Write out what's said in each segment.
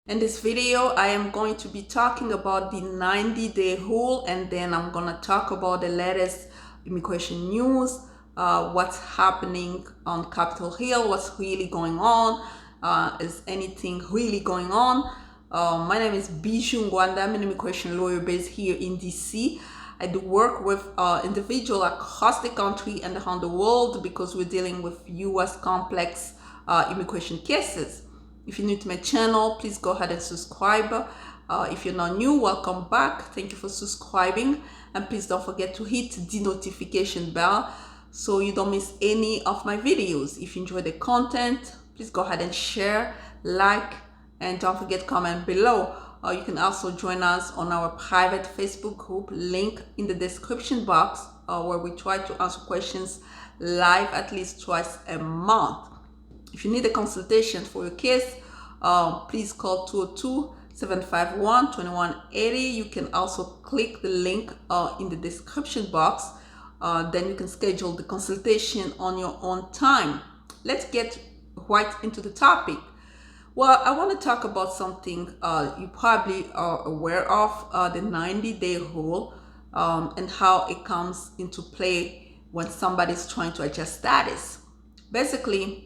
In this video, I am going to be talking about the 90-day rule, and then I'm going to talk about the latest immigration news, what's happening on Capitol Hill, what's really going on, is anything really going on. My name is Bijoux Ngwanda. I'm an immigration lawyer based here in DC. I do work with individuals across the country and around the world because we're dealing with U.S. complex immigration cases. If you're new to my channel, please go ahead and subscribe. If you're not new, welcome back. Thank you for subscribing. And please don't forget to hit the notification bell so you don't miss any of my videos. If you enjoy the content, please go ahead and share, like, and don't forget to comment below. You can also join us on our private Facebook group, link in the description box, where we try to answer questions live at least twice a month. If you need a consultation for your case, please call 202-751-2180. You can also click the link in the description box. Then you can schedule the consultation on your own time. Let's get right into the topic. Well, I want to talk about something you probably are aware of, the 90-day rule, and how it comes into play when somebody's trying to adjust status. Basically,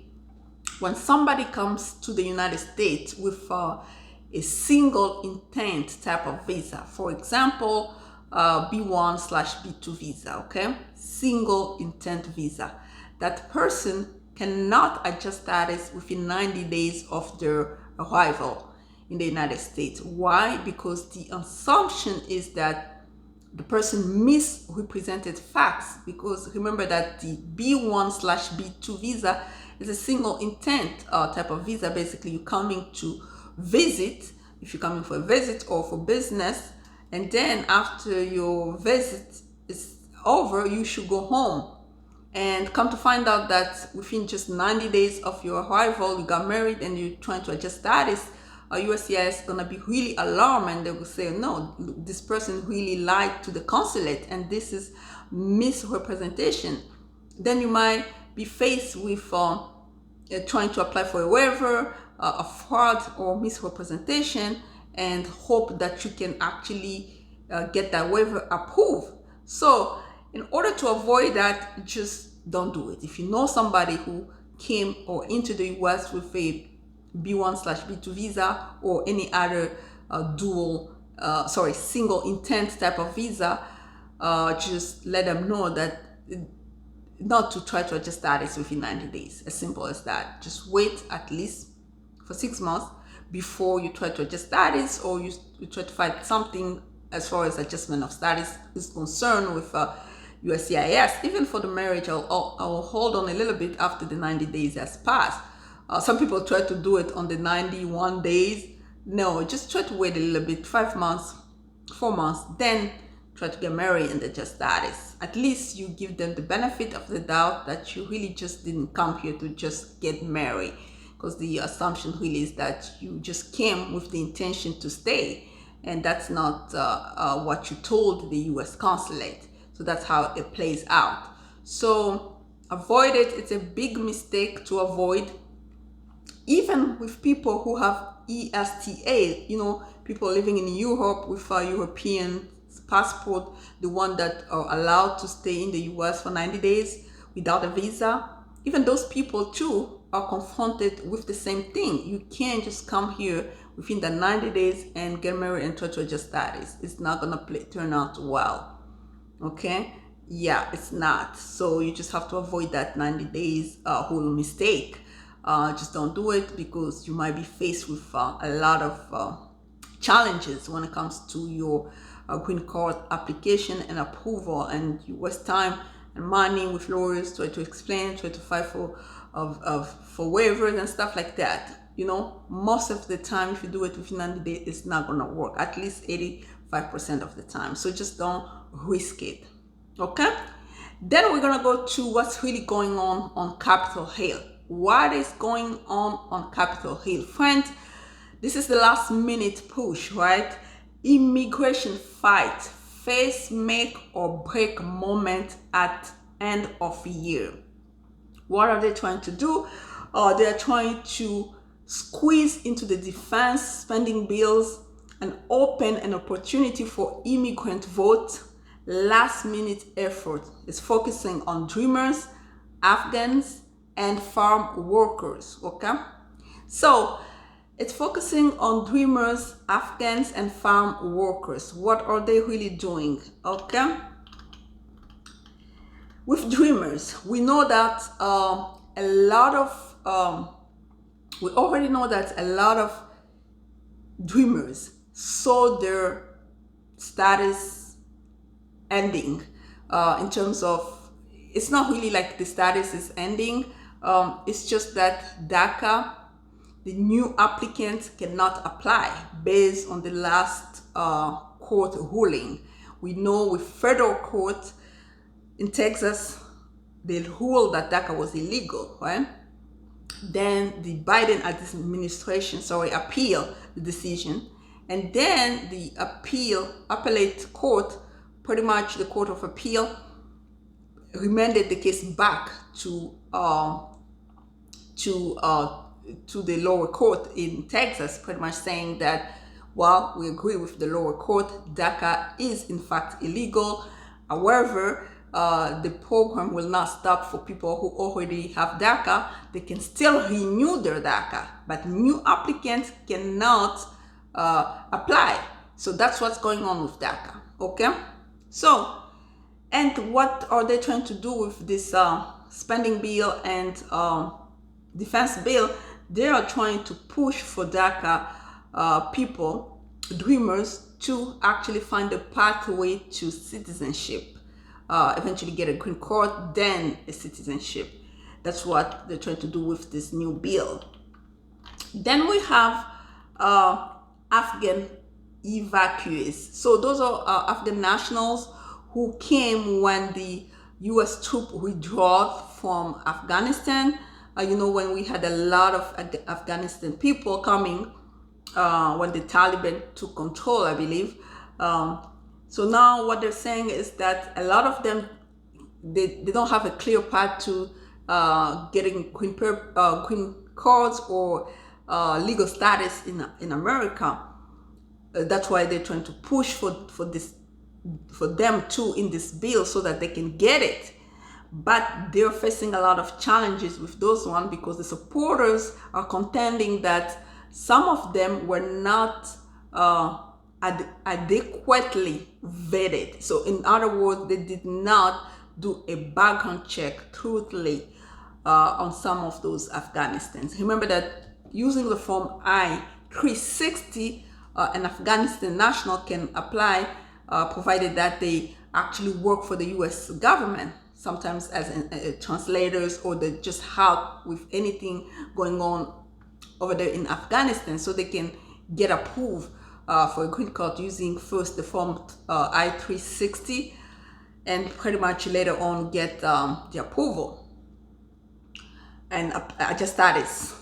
when somebody comes to the United States with a single intent type of visa, for example, B1/B2 visa, okay? Single intent visa. That person cannot adjust status within 90 days of their arrival in the United States. Why? Because the assumption is that the person misrepresented facts, because remember that the B1/B2 visa is a single intent type of visa. Basically, you're coming to visit, if you're coming for a visit or for business, and then after your visit is over, you should go home. And come to find out that within just 90 days of your arrival, you got married and you're trying to adjust status, USCIS is going to be really alarmed, and they will say, no, this person really lied to the consulate and this is misrepresentation. Then you might be faced with trying to apply for a waiver, a fraud or misrepresentation, and hope that you can actually get that waiver approved. So in order to avoid that, just don't do it. If you know somebody who came or into the US with a B1/B2 visa or any other single intent type of visa, just let them know that not to try to adjust status within 90 days. As simple as that. Just wait at least for 6 months before you try to adjust status, or you try to find something as far as adjustment of status is concerned with USCIS. Even for the marriage, I'll hold on a little bit after the 90 days has passed. Some people try to do it on the 91 days. No, just try to wait a little bit, 5 months, 4 months, then try to get married and adjust status. At least you give them the benefit of the doubt that you really just didn't come here to just get married, because the assumption really is that you just came with the intention to stay, and that's not what you told the US consulate. So that's how it plays out. So avoid it. It's a big mistake to avoid, even with people who have ESTA, people living in Europe with a European passport, the one that are allowed to stay in the US for 90 days without a visa. Even those people too are confronted with the same thing. You can't just come here within the 90 days and get married and try to adjust status. It's not gonna turn out well. Okay? Yeah, it's not. So you just have to avoid that 90 days whole mistake. Just don't do it, because you might be faced with a lot of challenges when it comes to your green card application and approval, and you waste time and money with lawyers, try to explain, try to fight for waivers and stuff like that. Most of the time, if you do it within 90 days, it's not gonna work, at least 85% of the time. So just don't risk it. Okay? Then we're gonna go to what's really going on Capitol Hill. What is going on Capitol Hill? Friends, this is the last minute push, right? Immigration fight, face make or break moment at end of year. What are they trying to do? They're trying to squeeze into the defense spending bills and open an opportunity for immigrant vote. Last minute effort is focusing on dreamers, Afghans, and farm workers. Okay, so it's focusing on dreamers, Afghans, and farm workers. What are they really doing? Okay, with dreamers, we know that a lot of we already know that a lot of dreamers saw their status ending, in terms of, it's not really like the status is ending, it's just that DACA, the new applicants cannot apply based on the last court ruling. We know with federal court in Texas, they ruled that DACA was illegal, right? Then the Biden administration, appealed the decision, and then the appellate court, pretty much the Court of Appeal, remanded the case back to the lower court in Texas, pretty much saying that, well, we agree with the lower court, DACA is in fact illegal. However, the program will not stop for people who already have DACA. They can still renew their DACA, but new applicants cannot apply. So that's what's going on with DACA. Okay, so, and what are they trying to do with this spending bill and defense bill? They are trying to push for DACA people, dreamers, to actually find a pathway to citizenship. Eventually get a green card, then a citizenship. That's what they're trying to do with this new bill. Then we have Afghan evacuees. So those are Afghan nationals who came when the U.S. troop withdrew from Afghanistan. When we had a lot of Afghanistan people coming when the Taliban took control, I believe. So now what they're saying is that a lot of them, they don't have a clear path to getting green cards or legal status in America. That's why they're trying to push for them too in this bill so that they can get it. But they're facing a lot of challenges with those ones because the supporters are contending that some of them were not adequately vetted. So in other words, they did not do a background check truthfully on some of those Afghanistans. Remember that using the form I-360, an Afghanistan national can apply provided that they actually work for the U.S. government, sometimes as translators, or they just help with anything going on over there in Afghanistan, so they can get approved for a green card using first the form I-360 and pretty much later on get the approval and adjust status.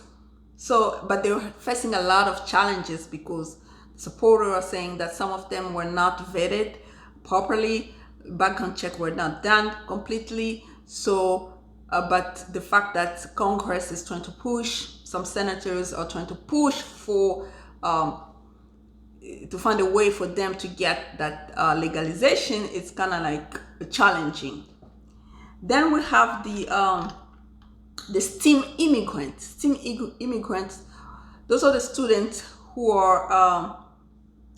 So, but they're facing a lot of challenges because supporters are saying that some of them were not vetted properly, background check were not done completely. So, but the fact that Congress is trying to push, some senators are trying to push for to find a way for them to get that legalization, it's kind of like challenging. Then we have the STEM immigrants. STEM immigrants, those are the students who are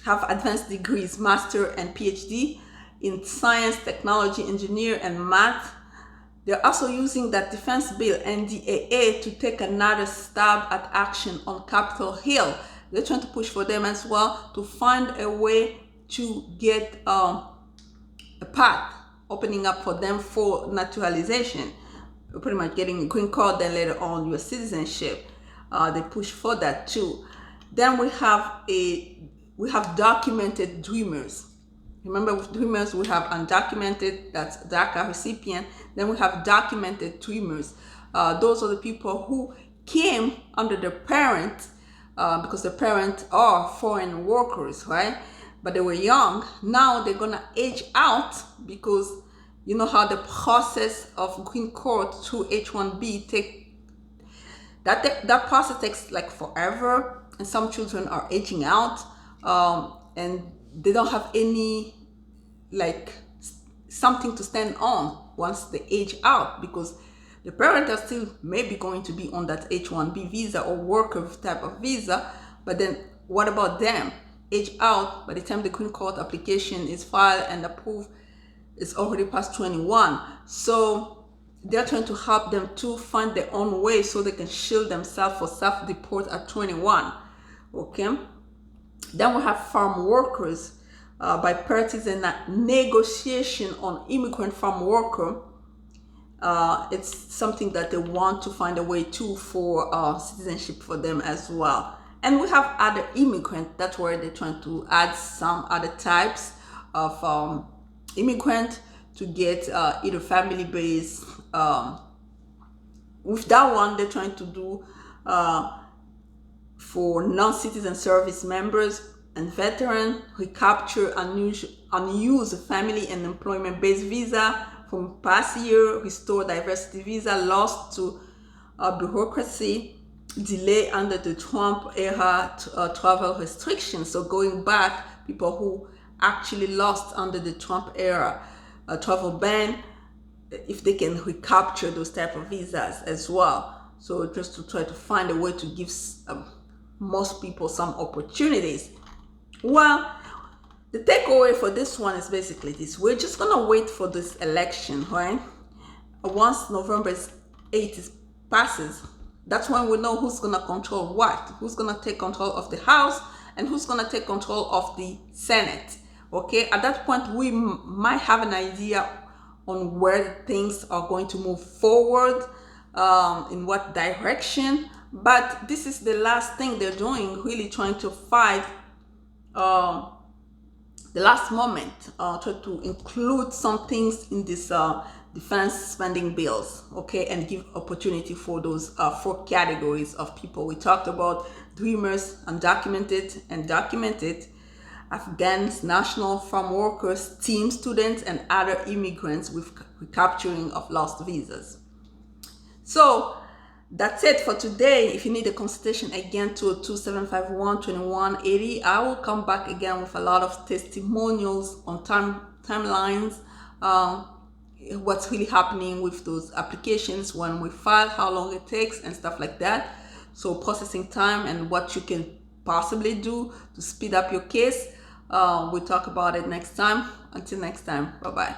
have advanced degrees, master and PhD in science, technology, engineer, and math. They're also using that defense bill, NDAA, to take another stab at action on Capitol Hill. They're trying to push for them as well to find a way to get a path opening up for them for naturalization, pretty much getting a green card, then later on your citizenship. They push for that too. Then we have documented dreamers. Remember, with dreamers, we have undocumented, that's DACA recipient. Then we have documented dreamers. Those are the people who came under their parents, because the parents are foreign workers, right? But they were young. Now they're gonna age out because you know how the process of green card through H-1B That process takes like forever, and some children are aging out, and they don't have any like something to stand on once they age out, because the parents are still maybe going to be on that H-1B visa or worker type of visa. But then what about them? Age out, by the time the green card application is filed and approved, it's already past 21. So they're trying to help them to find their own way so they can shield themselves for self-deport at 21. Okay. Then we have farm workers, bipartisan negotiation on immigrant farm worker. It's something that they want to find a way to for citizenship for them as well. And we have other immigrant. That's where they're trying to add some other types of immigrant to get either family-based. With that one, they're trying to do for non-citizen service members and veteran recapture unused family and employment-based visa from past year, restore diversity visa lost to bureaucracy, delay under the Trump era travel restrictions. So going back, people who actually lost under the Trump era travel ban, if they can recapture those type of visas as well. So just to try to find a way to give most people some opportunities. Well, the takeaway for this one is basically this: we're just gonna wait for this election, right? Once November 8th passes, that's when we know who's gonna control what, who's gonna take control of the House and who's gonna take control of the Senate. Okay, at that point we might have an idea on where things are going to move forward, in what direction. But this is the last thing they're doing, really trying to fight the last moment, try to include some things in this defense spending bills, okay, and give opportunity for those 4 categories of people we talked about: dreamers, undocumented and documented, Afghans, national, farm workers, team students, and other immigrants with recapturing of lost visas. So that's it for today. If you need a consultation, again, 202-751-2180. I will come back again with a lot of testimonials on timelines, what's really happening with those applications when we file, how long it takes, and stuff like that. So processing time and what you can possibly do to speed up your case. We'll talk about it next time. Until next time, bye-bye.